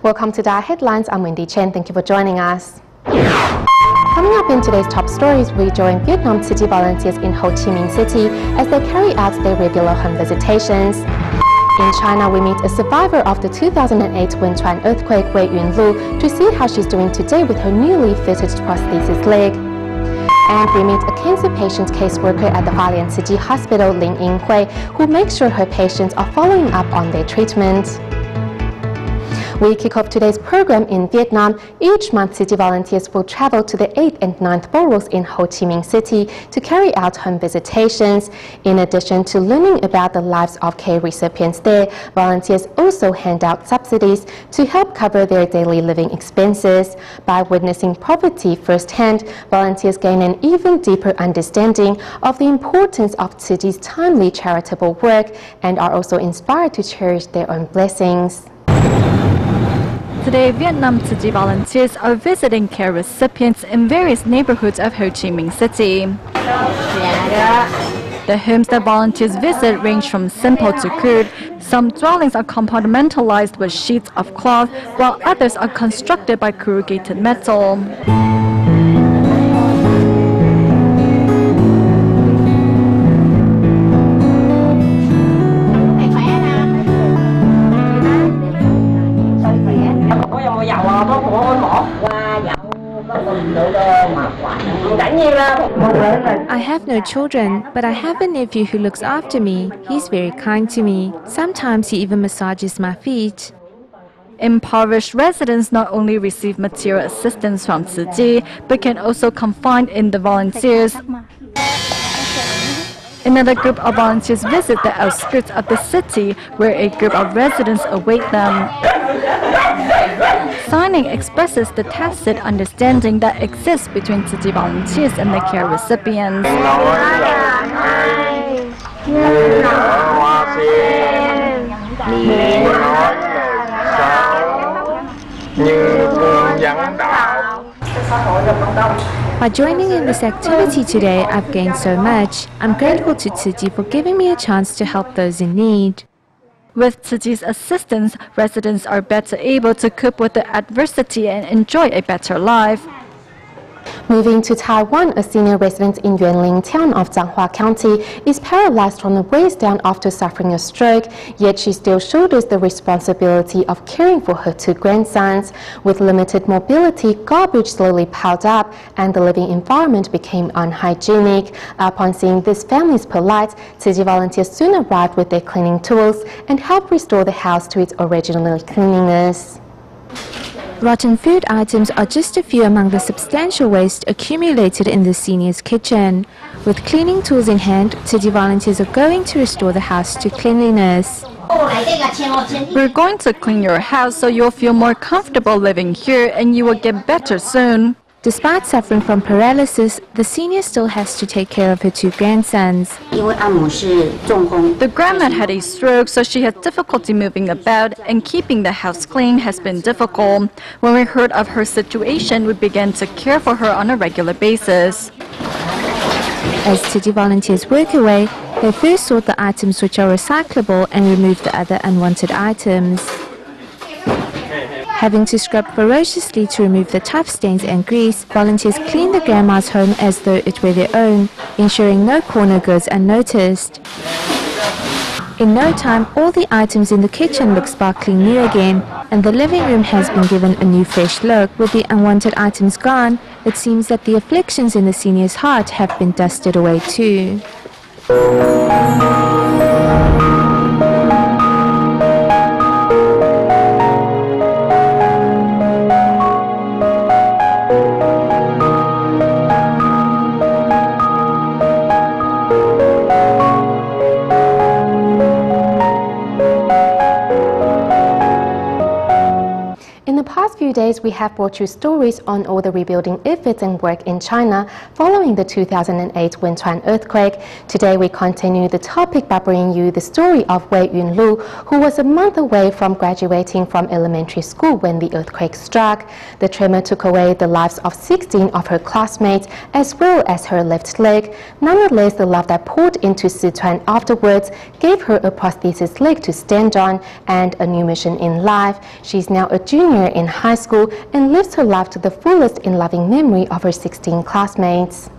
Welcome to DaAi Headlines. I'm Wendy Chen. Thank you for joining us. Coming up in today's top stories, we join Vietnam city volunteers in Ho Chi Minh City as they carry out their regular home visitations. In China, we meet a survivor of the 2008 Wenchuan earthquake, Wei Yunlu, to see how she's doing today with her newly fitted prosthesis leg. And we meet a cancer patient caseworker at the Hualien City Hospital, Lin Yinghui, who makes sure her patients are following up on their treatment. We kick off today's program in Vietnam. Each month, city volunteers will travel to the 8th and 9th boroughs in Ho Chi Minh City to carry out home visitations. In addition to learning about the lives of care recipients there, volunteers also hand out subsidies to help cover their daily living expenses. By witnessing poverty firsthand, volunteers gain an even deeper understanding of the importance of city's timely charitable work and are also inspired to cherish their own blessings. Today, Vietnam city volunteers are visiting care recipients in various neighborhoods of Ho Chi Minh City. The homes that volunteers visit range from simple to crude. Some dwellings are compartmentalized with sheets of cloth, while others are constructed by corrugated metal. I have no children, but I have a nephew who looks after me. He's very kind to me. Sometimes he even massages my feet. Impoverished residents not only receive material assistance from Tzu Chi, but can also confide in the volunteers. Another group of volunteers visit the outskirts of the city, where a group of residents await them. Signing expresses the tacit understanding that exists between city volunteers and the care recipients. By joining in this activity today, I've gained so much. I'm grateful to Tzu Chi for giving me a chance to help those in need. With Tzu Chi's assistance, residents are better able to cope with the adversity and enjoy a better life. Moving to Taiwan, a senior resident in Yuanling town of Changhua County is paralyzed from the waist down after suffering a stroke, yet she still shoulders the responsibility of caring for her two grandsons. With limited mobility, garbage slowly piled up and the living environment became unhygienic. Upon seeing this family's plight, Tzu Chi volunteers soon arrived with their cleaning tools and helped restore the house to its original cleanliness. Rotten food items are just a few among the substantial waste accumulated in the senior's kitchen. With cleaning tools in hand, Tzu Chi volunteers are going to restore the house to cleanliness. We're going to clean your house so you'll feel more comfortable living here and you will get better soon. Despite suffering from paralysis, the senior still has to take care of her two grandsons. The grandma had a stroke, so she has difficulty moving about, and keeping the house clean has been difficult. When we heard of her situation, we began to care for her on a regular basis. As Tzu Chi volunteers work away, they first sort the items which are recyclable and remove the other unwanted items. Having to scrub ferociously to remove the tough stains and grease, volunteers clean the grandma's home as though it were their own, ensuring no corner goes unnoticed. In no time, all the items in the kitchen look sparkling new again, and the living room has been given a new fresh look. With the unwanted items gone, it seems that the afflictions in the senior's heart have been dusted away too. Few days, we have brought you stories on all the rebuilding efforts and work in China following the 2008 Wenchuan earthquake. Today, we continue the topic by bringing you the story of Wei Yunlu, who was a month away from graduating from elementary school when the earthquake struck. The tremor took away the lives of 16 of her classmates as well as her left leg. Nonetheless, the love that poured into Sichuan afterwards gave her a prosthesis leg to stand on and a new mission in life. She's now a junior senior in high school and lives her life to the fullest in loving memory of her 16 classmates.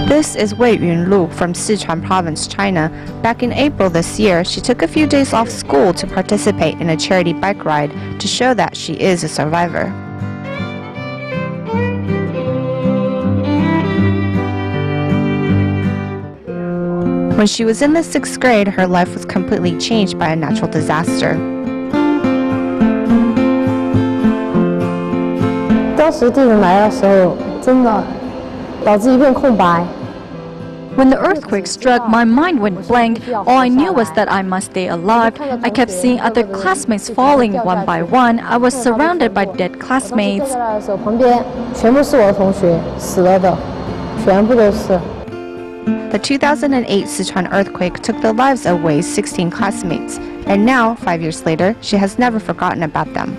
This is Wei Yunlu from Sichuan Province, China. Back in April this year, she took a few days off school to participate in a charity bike ride to show that she is a survivor. When she was in the 6th grade, her life was completely changed by a natural disaster. When the earthquake struck, my mind went blank. All I knew was that I must stay alive. I kept seeing other classmates falling one by one. I was surrounded by dead classmates. The 2008 Sichuan earthquake took the lives of Wei's 16 classmates, and now, 5 years later, she has never forgotten about them.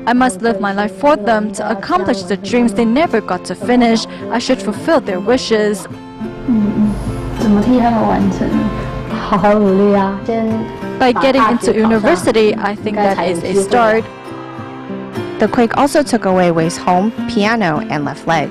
I must live my life for them to accomplish the dreams they never got to finish. I should fulfill their wishes. By getting into university, I think that is a start. The quake also took away Wei's home, piano, and left leg.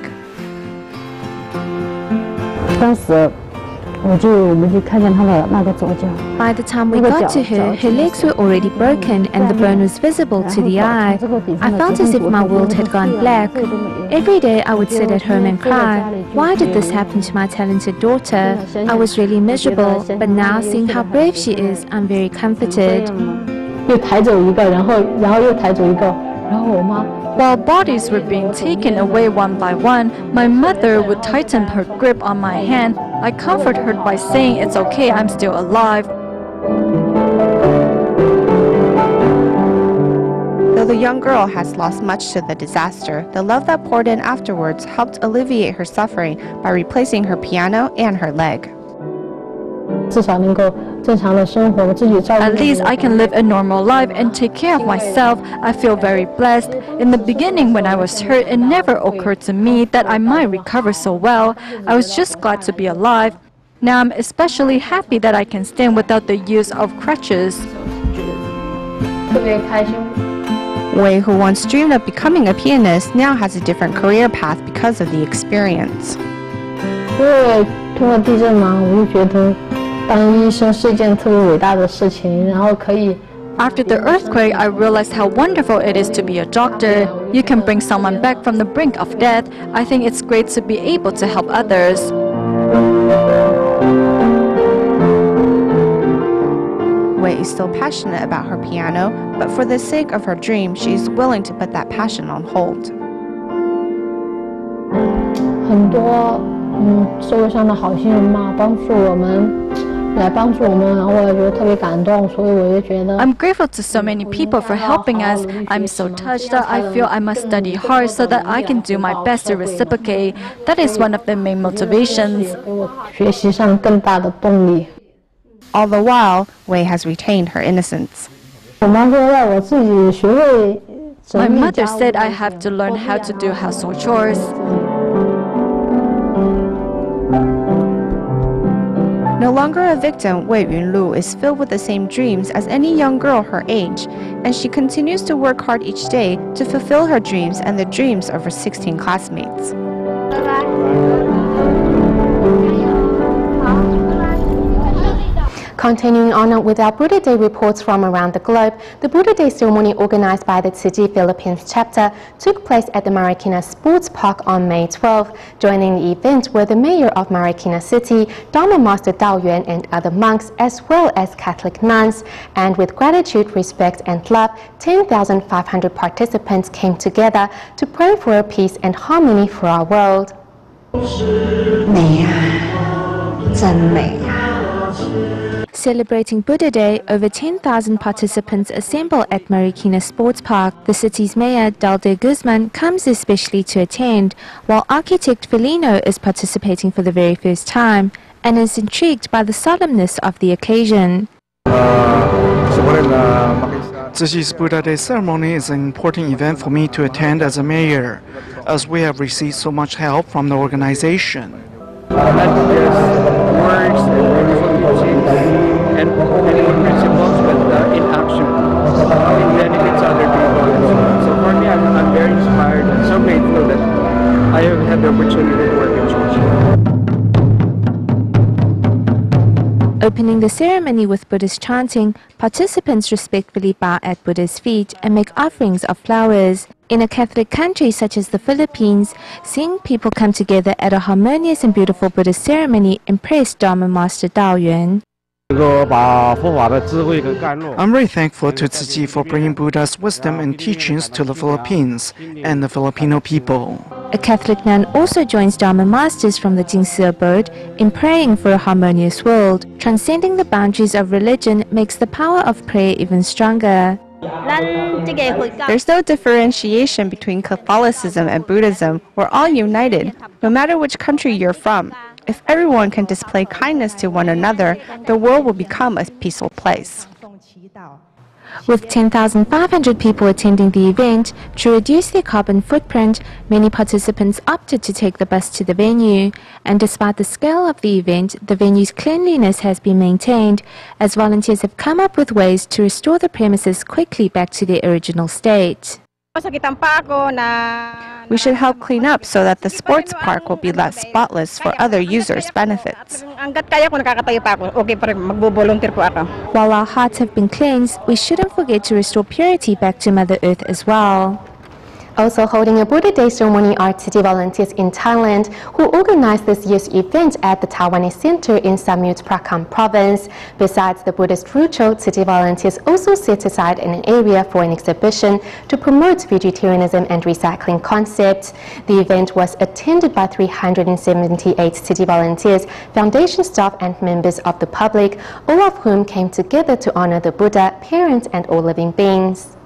By the time we got to her, her legs were already broken and the bone was visible to the eye. I felt as if my world had gone black. Every day I would sit at home and cry. Why did this happen to my talented daughter? I was really miserable, but now seeing how brave she is, I'm very comforted. While bodies were being taken away one by one, my mother would tighten her grip on my hand. I comfort her by saying, "It's okay, I'm still alive." Though the young girl has lost much to the disaster, the love that poured in afterwards helped alleviate her suffering by replacing her piano and her leg. At least I can live a normal life and take care of myself. I feel very blessed. In the beginning, when I was hurt, it never occurred to me that I might recover so well. I was just glad to be alive. Now I'm especially happy that I can stand without the use of crutches. Wei, who once dreamed of becoming a pianist, now has a different career path because of the experience. After the earthquake, I realized how wonderful it is to be a doctor. You can bring someone back from the brink of death. I think it's great to be able to help others. Wei is still passionate about her piano, but for the sake of her dream, she is willing to put that passion on hold. I'm grateful to so many people for helping us. I'm so touched that I feel I must study hard so that I can do my best to reciprocate. That is one of the main motivations. All the while, Wei has retained her innocence. My mother said I have to learn how to do household chores. No longer a victim, Wei Yunlu is filled with the same dreams as any young girl her age, and she continues to work hard each day to fulfill her dreams and the dreams of her 16 classmates. Continuing on with our Buddha Day reports from around the globe, the Buddha Day ceremony organized by the Tzu Chi Philippines chapter took place at the Marikina Sports Park on May 12. Joining the event were the mayor of Marikina City, Dharma Master Dao Yuan, and other monks, as well as Catholic nuns. And with gratitude, respect, and love, 10,500 participants came together to pray for peace and harmony for our world. Celebrating Buddha Day, over 10,000 participants assemble at Marikina Sports Park. The city's mayor, Dalde Guzman, comes especially to attend, while architect Felino is participating for the very first time and is intrigued by the solemnness of the occasion. Tzu Chi's Buddha Day ceremony is an important event for me to attend as a mayor, as we have received so much help from the organization. and principles, but in action, how it benefits other people and so on. So for me, I'm very inspired and so grateful that I have had the opportunity to work in church. Opening the ceremony with Buddhist chanting, participants respectfully bow at Buddha's feet and make offerings of flowers. In a Catholic country such as the Philippines, seeing people come together at a harmonious and beautiful Buddhist ceremony impressed Dharma Master Dao Yuan. I'm very thankful to Tzu Chi for bringing Buddha's wisdom and teachings to the Philippines and the Filipino people. A Catholic nun also joins Dharma masters from the Jingsi abode in praying for a harmonious world. Transcending the boundaries of religion makes the power of prayer even stronger. There's no differentiation between Catholicism and Buddhism. We're all united, no matter which country you're from. If everyone can display kindness to one another, the world will become a peaceful place. With 10,500 people attending the event, to reduce their carbon footprint, many participants opted to take the bus to the venue. And despite the scale of the event, the venue's cleanliness has been maintained, as volunteers have come up with ways to restore the premises quickly back to their original state. We should help clean up so that the sports park will be left spotless for other users' benefits. While our hearts have been cleansed, we shouldn't forget to restore purity back to Mother Earth as well. Also holding a Buddha Day ceremony are Tzu Chi volunteers in Thailand who organized this year's event at the Taiwanese Center in Samut Prakan province. Besides the Buddhist ritual, Tzu Chi volunteers also set aside an area for an exhibition to promote vegetarianism and recycling concepts. The event was attended by 378 Tzu Chi volunteers, foundation staff and members of the public, all of whom came together to honor the Buddha, parents and all living beings.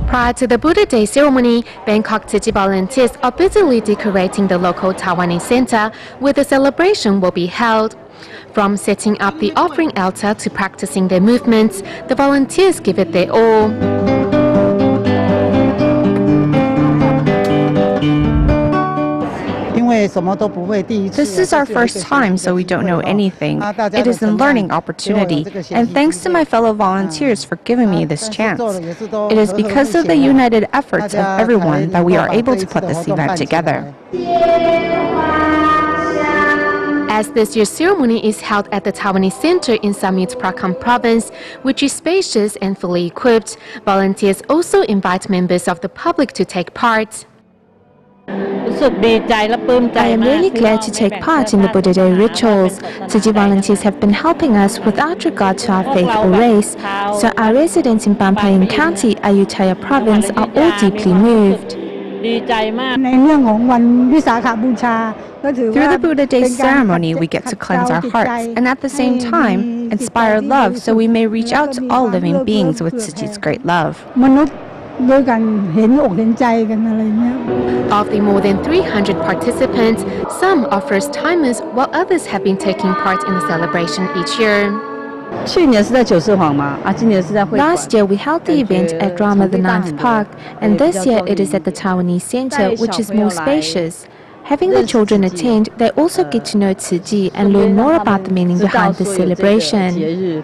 Prior to the Buddha Day ceremony, Bangkok Tzu Chi volunteers are busily decorating the local Taiwanese center where the celebration will be held. From setting up the offering altar to practicing their movements, the volunteers give it their all. This is our first time, so we don't know anything. It is a learning opportunity, and thanks to my fellow volunteers for giving me this chance. It is because of the united efforts of everyone that we are able to put this event together. As this year's ceremony is held at the Taiwanese Center in Samut Prakan province, which is spacious and fully equipped, volunteers also invite members of the public to take part. I am really glad to take part in the Buddha Day rituals. Tzu Chi volunteers have been helping us without regard to our faith or race, so our residents in Bampayong County, Ayutthaya province are all deeply moved. Through the Buddha Day ceremony, we get to cleanse our hearts and at the same time inspire love so we may reach out to all living beings with Tzu Chi's great love. Of the more than 300 participants, some are first-timers while others have been taking part in the celebration each year. Last year we held the event at Rama the Ninth Park, and this year it is at the Taiwanese Center, which is more spacious. Having the children attend, they also get to know Tzu Chi and learn more about the meaning behind the celebration.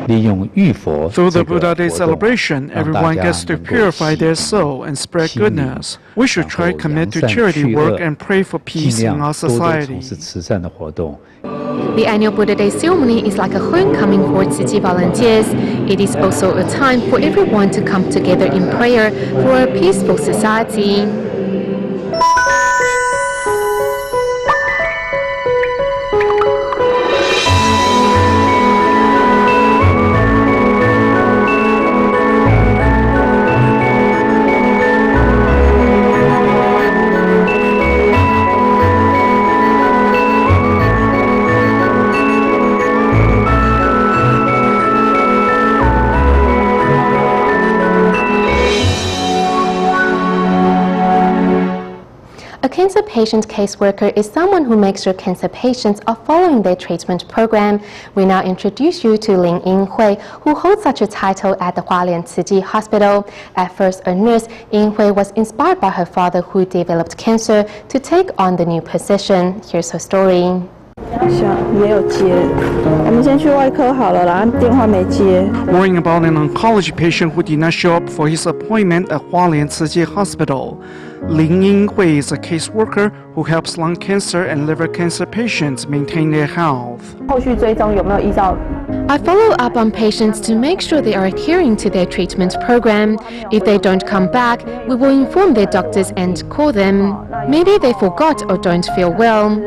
Through the Buddha Day celebration, everyone gets to purify their soul and spread goodness. We should try to commit to charity work and pray for peace in our society. The annual Buddha Day ceremony is like a homecoming for Tzu Chi volunteers. It is also a time for everyone to come together in prayer for a peaceful society. A cancer patient caseworker is someone who makes sure cancer patients are following their treatment program. We now introduce you to Lin Yinghui, who holds such a title at the Hualien Tzu Chi Hospital. At first a nurse, Yinghui was inspired by her father who developed cancer to take on the new position. Here's her story. Worrying about an oncology patient who did not show up for his appointment at Hualien Tse Hospital. Lin Yinghui is a caseworker who helps lung cancer and liver cancer patients maintain their health. I follow up on patients to make sure they are adhering to their treatment program. If they don't come back, we will inform their doctors and call them. Maybe they forgot or don't feel well.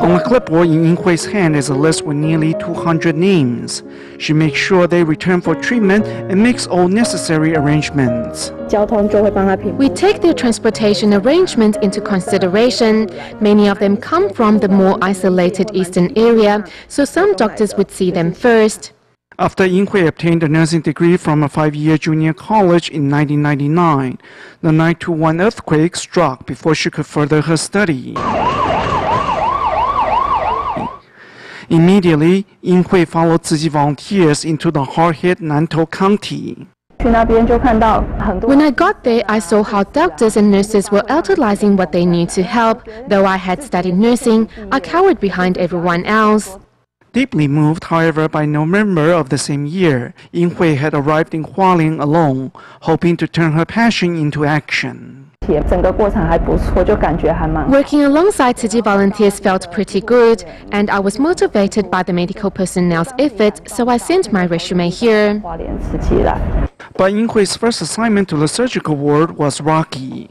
On a clipboard in Yinghui's hand is a list with nearly 200 names. She makes sure they return for treatment and makes all necessary arrangements. We take their transportation arrangement into consideration. Many of them come from the more isolated eastern area, so some doctors would see them first. After Yinghui obtained a nursing degree from a 5-year junior college in 1999, the 9/21 earthquake struck before she could further her study. Immediately, Yinghui followed Tzu volunteers into the hard-hit Nantou County. When I got there, I saw how doctors and nurses were utilizing what they knew to help. Though I had studied nursing, I cowered behind everyone else. Deeply moved, however, by November of the same year, Yinghui had arrived in Hualien alone, hoping to turn her passion into action. Working alongside Tzu volunteers felt pretty good, and I was motivated by the medical personnel's efforts, so I sent my resume here. But Yinghui's first assignment to the surgical ward was rocky.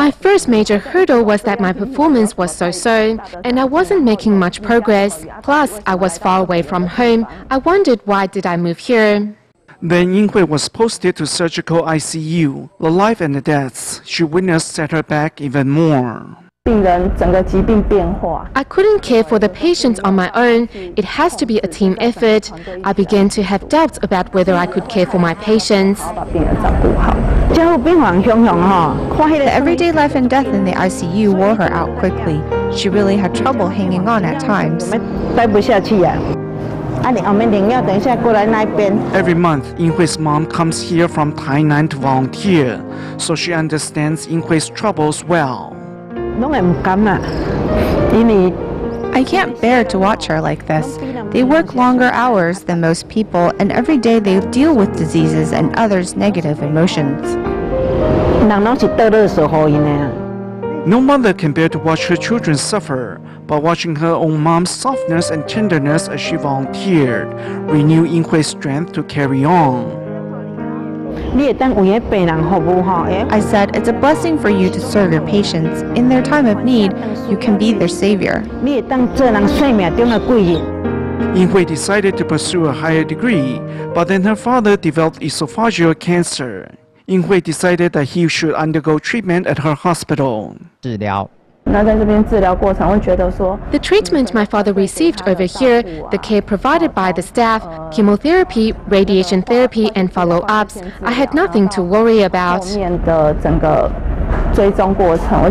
My first major hurdle was that my performance was so-so, and I wasn't making much progress. Plus, I was far away from home. I wondered, why did I move here? Then Yinghui was posted to surgical ICU. The life and the deaths she witnessed set her back even more. I couldn't care for the patients on my own. It has to be a team effort. I began to have doubts about whether I could care for my patients. The everyday life and death in the ICU wore her out quickly. She really had trouble hanging on at times. Every month, Yinghui's mom comes here from Tainan to volunteer, so she understands Yinghui's troubles well. I can't bear to watch her like this. They work longer hours than most people, and every day they deal with diseases and others' negative emotions. No mother can bear to watch her children suffer, but watching her own mom's softness and tenderness as she volunteered renewed Yinghui's strength to carry on. I said, it's a blessing for you to serve your patients. In their time of need, you can be their savior. Yinghui decided to pursue a higher degree, but then her father developed esophageal cancer. Yinghui decided that he should undergo treatment at her hospital. The treatment my father received over here, the care provided by the staff, chemotherapy, radiation therapy, and follow-ups, I had nothing to worry about.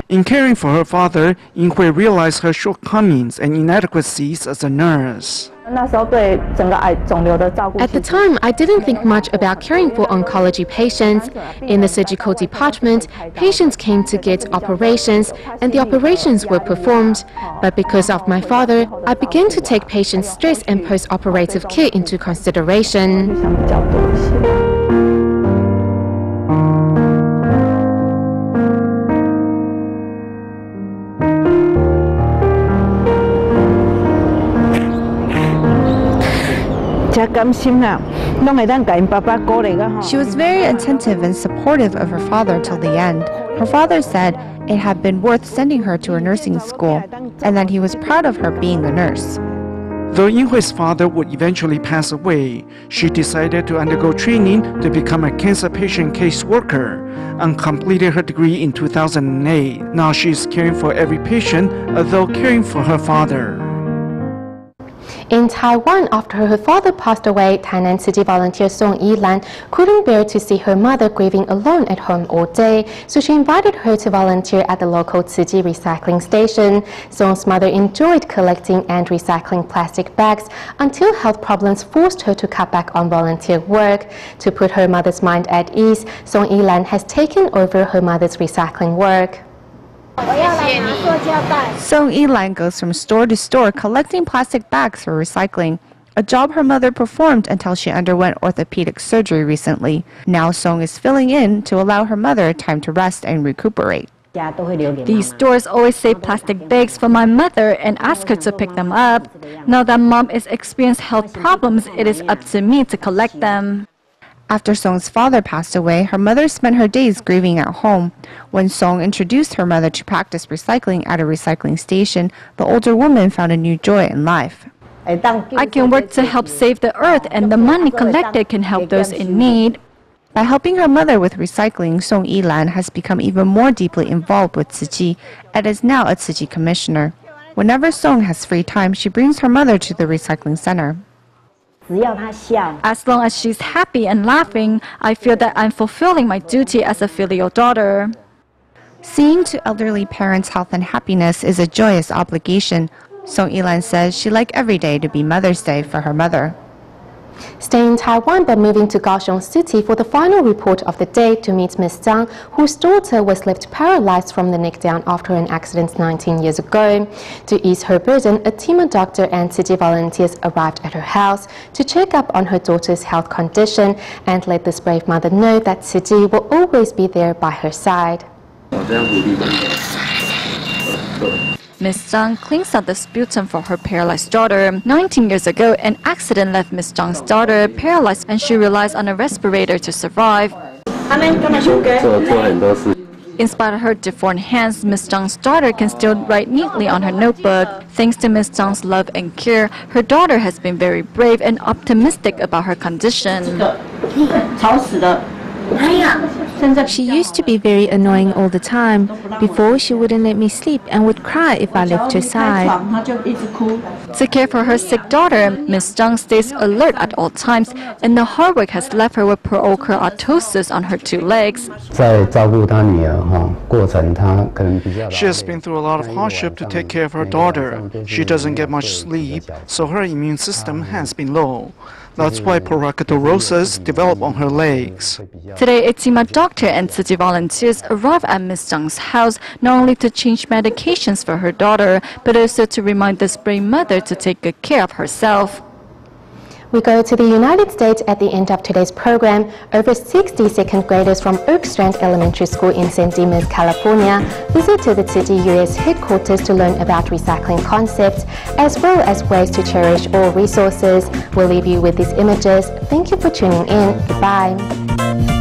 In caring for her father, Yinghui realized her shortcomings and inadequacies as a nurse. At the time, I didn't think much about caring for oncology patients. In the surgical department, patients came to get operations, and the operations were performed. But because of my father, I began to take patients' stress and post-operative care into consideration. She was very attentive and supportive of her father till the end. Her father said it had been worth sending her to a nursing school, and that he was proud of her being a nurse. Though Yinghui's father would eventually pass away, she decided to undergo training to become a cancer patient caseworker and completed her degree in 2008. Now she is caring for every patient, although caring for her father. In Taiwan, after her father passed away, Tainan City volunteer Song Yilan couldn't bear to see her mother grieving alone at home all day, so she invited her to volunteer at the local Tsuji recycling station. Song's mother enjoyed collecting and recycling plastic bags until health problems forced her to cut back on volunteer work. To put her mother's mind at ease, Song Yilan has taken over her mother's recycling work. Song Yilan goes from store to store collecting plastic bags for recycling, a job her mother performed until she underwent orthopedic surgery recently. Now Song is filling in to allow her mother time to rest and recuperate. These stores always save plastic bags for my mother and ask her to pick them up. Now that mom is experiencing health problems, it is up to me to collect them. After Song's father passed away, her mother spent her days grieving at home. When Song introduced her mother to practice recycling at a recycling station, the older woman found a new joy in life. I can work to help save the earth, and the money collected can help those in need. By helping her mother with recycling, Song Yilan has become even more deeply involved with Tsuji and is now a Tsuji commissioner. Whenever Song has free time, she brings her mother to the recycling center. As long as she's happy and laughing, I feel that I'm fulfilling my duty as a filial daughter. Seeing to elderly parents' health and happiness is a joyous obligation. Song Yilan says she'd like every day to be Mother's Day for her mother. Staying in Taiwan but moving to Kaohsiung City for the final report of the day to meet Ms. Zhang, whose daughter was left paralyzed from the neck down after an accident 19 years ago. To ease her burden, a team of doctors and city volunteers arrived at her house to check up on her daughter's health condition and let this brave mother know that City will always be there by her side. Ms. Zhang cleans out the sputum for her paralyzed daughter. 19 years ago, an accident left Ms. Zhang's daughter paralyzed and she relies on a respirator to survive. In spite of her deformed hands, Ms. Zhang's daughter can still write neatly on her notebook. Thanks to Ms. Zhang's love and care, her daughter has been very brave and optimistic about her condition. She used to be very annoying all the time. Before, she wouldn't let me sleep and would cry if I left her side. To care for her sick daughter, Ms. Zhang stays alert at all times, and the hard work has left her with pro-keratosis on her two legs. She has been through a lot of hardship to take care of her daughter. She doesn't get much sleep, so her immune system has been low. That's why keratosis developed on her legs. Today, a team of doctors and city volunteers arrive at Ms. Zhang's house not only to change medications for her daughter, but also to remind this brave mother to take good care of herself. We go to the United States at the end of today's program. Over 60 second graders from Oak Strand Elementary School in San Dimas, California visited the city U.S. headquarters to learn about recycling concepts as well as ways to cherish all resources. We'll leave you with these images. Thank you for tuning in. Goodbye.